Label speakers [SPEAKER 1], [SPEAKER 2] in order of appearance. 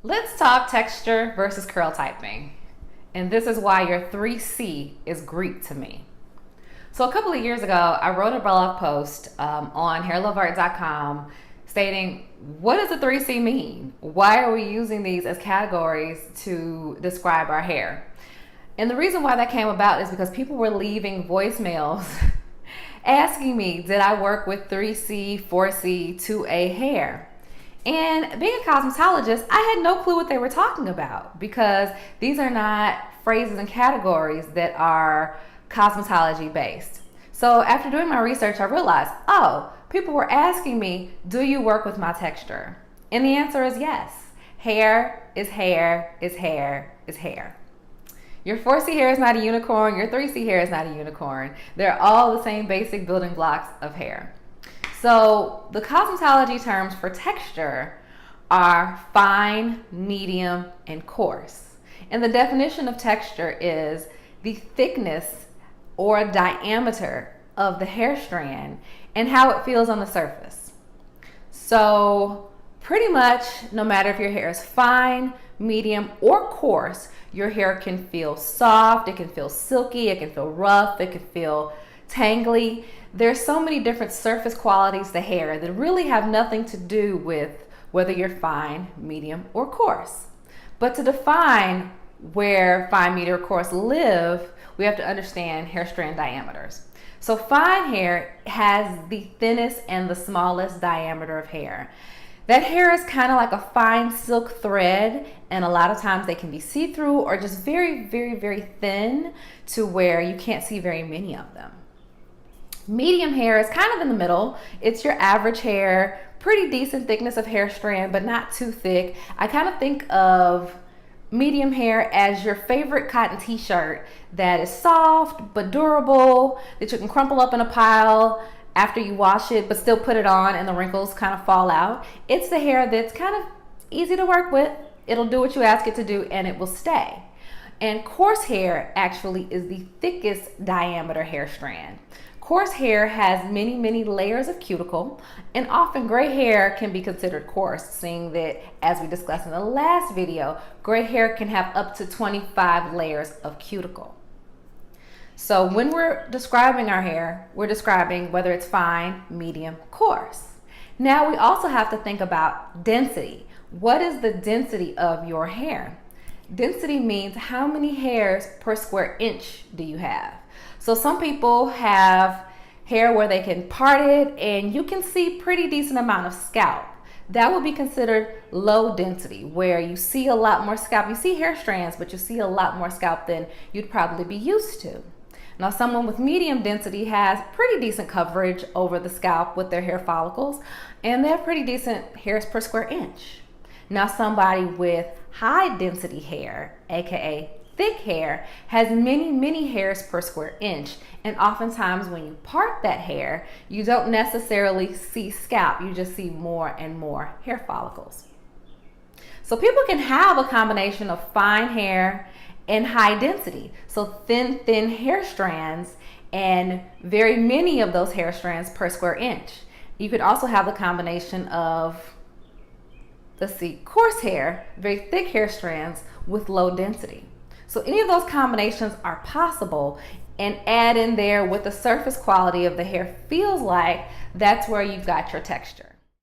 [SPEAKER 1] Let's talk texture versus curl typing. And this is why your 3C is Greek to me. So a couple of years ago, I wrote a blog post on hairloveart.com stating, what does the 3C mean? Why are we using these as categories to describe our hair? And the reason why that came about is because people were leaving voicemails asking me, did I work with 3C, 4C, 2A hair? And being a cosmetologist, I had no clue what they were talking about because these are not phrases and categories that are cosmetology based. So after doing my research, I realized, oh, people were asking me, do you work with my texture? And the answer is yes. Hair is hair is hair is hair. Your 4C hair is not a unicorn. Your 3C hair is not a unicorn. They're all the same basic building blocks of hair. So the cosmetology terms for texture are fine, medium, and coarse. And the definition of texture is the thickness or diameter of the hair strand and how it feels on the surface. So pretty much no matter if your hair is fine, medium, or coarse, your hair can feel soft, it can feel silky, it can feel rough, it can feel tangly. There's so many different surface qualities to hair that really have nothing to do with whether you're fine, medium, or coarse. But to define where fine, medium, or coarse live, we have to understand hair strand diameters. So fine hair has the thinnest and the smallest diameter of hair. That hair is kind of like a fine silk thread, and a lot of times they can be see-through or just very, very, very thin to where you can't see very many of them. Medium hair is kind of in the middle. It's your average hair, pretty decent thickness of hair strand, but not too thick. I kind of think of medium hair as your favorite cotton t-shirt that is soft but durable, that you can crumple up in a pile after you wash it but still put it on and the wrinkles kind of fall out. It's the hair that's kind of easy to work with. It'll do what you ask it to do and it will stay. And coarse hair actually is the thickest diameter hair strand. Coarse hair has many, many layers of cuticle, and often gray hair can be considered coarse, seeing that, as we discussed in the last video, gray hair can have up to 25 layers of cuticle. So when we're describing our hair, we're describing whether it's fine, medium, coarse. Now we also have to think about density. What is the density of your hair? Density means how many hairs per square inch do you have? So some people have hair where they can part it and you can see pretty decent amount of scalp. That would be considered low density, where you see a lot more scalp. You see hair strands, but you see a lot more scalp than you'd probably be used to. Now someone with medium density has pretty decent coverage over the scalp with their hair follicles, and they have pretty decent hairs per square inch. Now somebody with high density hair, aka thick hair, has many, many hairs per square inch, and oftentimes when you part that hair, you don't necessarily see scalp, you just see more and more hair follicles. So people can have a combination of fine hair and high density, so thin hair strands and very many of those hair strands per square inch. You could also have the combination of, let's see, coarse hair, very thick hair strands with low density. So any of those combinations are possible, and add in there what the surface quality of the hair feels like, that's where you've got your texture.